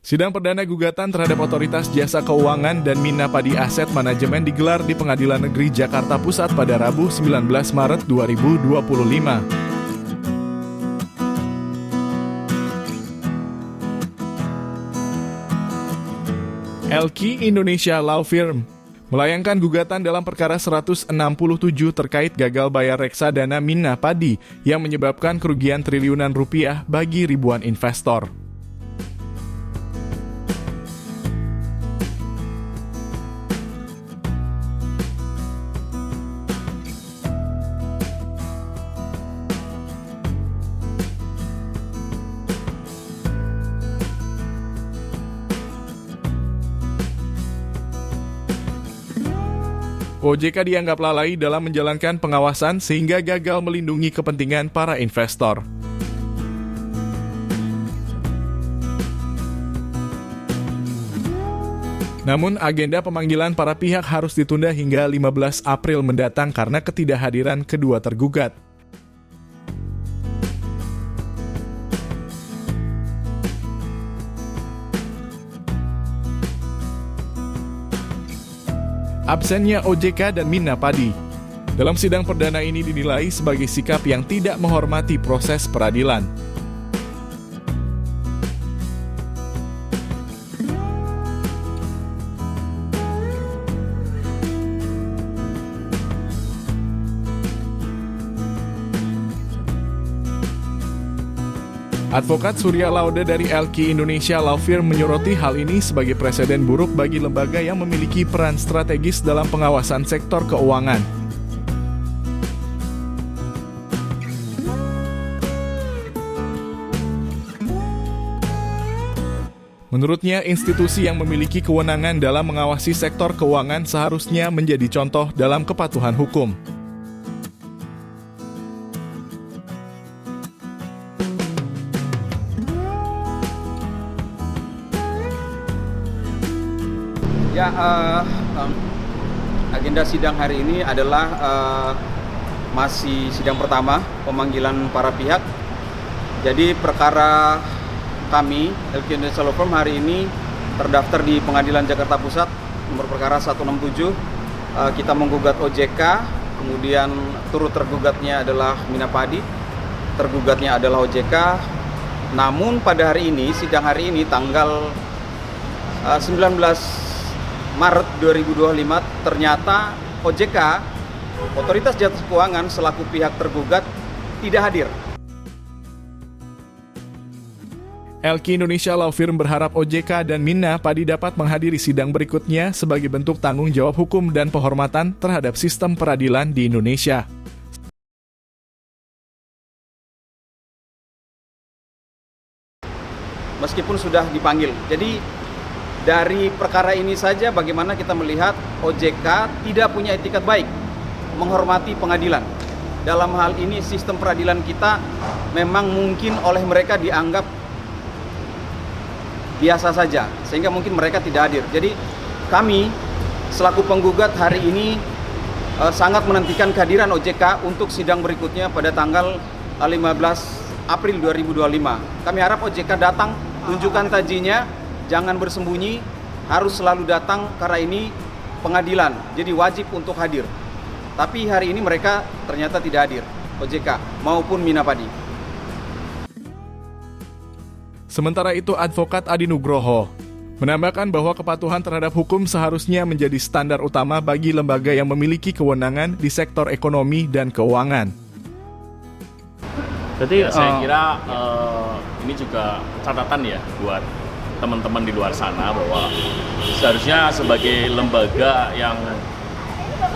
Sidang perdana gugatan terhadap Otoritas Jasa Keuangan dan Mina Padi Aset Manajemen digelar di Pengadilan Negeri Jakarta Pusat pada Rabu 19 Maret 2025. LQ Indonesia Law Firm melayangkan gugatan dalam perkara 167 terkait gagal bayar reksadana Mina Padi yang menyebabkan kerugian triliunan rupiah bagi ribuan investor. OJK dianggap lalai dalam menjalankan pengawasan sehingga gagal melindungi kepentingan para investor. Namun, agenda pemanggilan para pihak harus ditunda hingga 15 April mendatang karena ketidakhadiran kedua tergugat. Absennya OJK dan Mina Padi dalam sidang perdana ini dinilai sebagai sikap yang tidak menghormati proses peradilan. Advokat Surya Laude dari LQ Indonesia Law Firm menyoroti hal ini sebagai preseden buruk bagi lembaga yang memiliki peran strategis dalam pengawasan sektor keuangan. Menurutnya, institusi yang memiliki kewenangan dalam mengawasi sektor keuangan seharusnya menjadi contoh dalam kepatuhan hukum. Ya, agenda sidang hari ini adalah masih sidang pertama pemanggilan para pihak. Jadi perkara kami, LQ Indonesia Law Firm, hari ini terdaftar di Pengadilan Jakarta Pusat, nomor perkara 167. Kita menggugat OJK, kemudian turut tergugatnya adalah Mina Padi, tergugatnya adalah OJK. Namun pada hari ini, sidang hari ini tanggal 19 Maret 2025 ternyata OJK, Otoritas Jasa Keuangan selaku pihak tergugat, tidak hadir. LQ Indonesia Law Firm berharap OJK dan Mina Padi dapat menghadiri sidang berikutnya sebagai bentuk tanggung jawab hukum dan penghormatan terhadap sistem peradilan di Indonesia. Meskipun sudah dipanggil. Jadi dari perkara ini saja bagaimana kita melihat OJK tidak punya etikat baik, menghormati pengadilan. Dalam hal ini sistem peradilan kita memang mungkin oleh mereka dianggap biasa saja, sehingga mungkin mereka tidak hadir. Jadi kami selaku penggugat hari ini sangat menantikan kehadiran OJK untuk sidang berikutnya pada tanggal 15 April 2025. Kami harap OJK datang, tunjukkan tajinya, jangan bersembunyi, harus selalu datang karena ini pengadilan, jadi wajib untuk hadir. Tapi hari ini mereka ternyata tidak hadir, OJK maupun Mina Padi. Sementara itu, Advokat Adi Nugroho menambahkan bahwa kepatuhan terhadap hukum seharusnya menjadi standar utama bagi lembaga yang memiliki kewenangan di sektor ekonomi dan keuangan. Jadi saya kira ini juga catatan ya buat teman-teman di luar sana bahwa seharusnya sebagai lembaga yang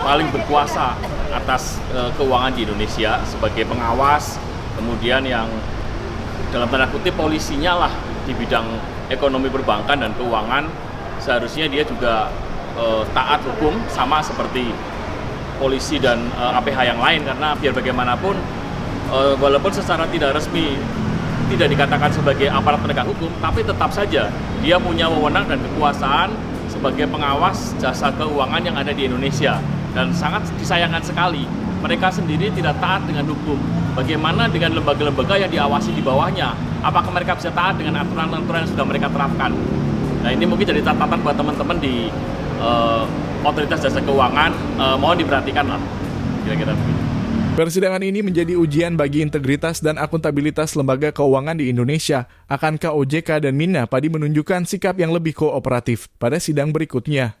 paling berkuasa atas keuangan di Indonesia sebagai pengawas, kemudian yang dalam tanda kutip polisinya lah di bidang ekonomi perbankan dan keuangan, seharusnya dia juga taat hukum sama seperti polisi dan APH yang lain, karena biar bagaimanapun walaupun secara tidak resmi tidak dikatakan sebagai aparat penegak hukum, tapi tetap saja dia punya wewenang dan kekuasaan sebagai pengawas jasa keuangan yang ada di Indonesia. Dan sangat disayangkan sekali mereka sendiri tidak taat dengan hukum. Bagaimana dengan lembaga-lembaga yang diawasi di bawahnya? apakah mereka bisa taat dengan aturan-aturan yang sudah mereka terapkan. Nah, ini mungkin jadi catatan buat teman-teman di otoritas jasa keuangan, mohon diperhatikan lah, kira-kira begitu. Persidangan ini menjadi ujian bagi integritas dan akuntabilitas lembaga keuangan di Indonesia. Akankah OJK dan Mina Padi menunjukkan sikap yang lebih kooperatif pada sidang berikutnya?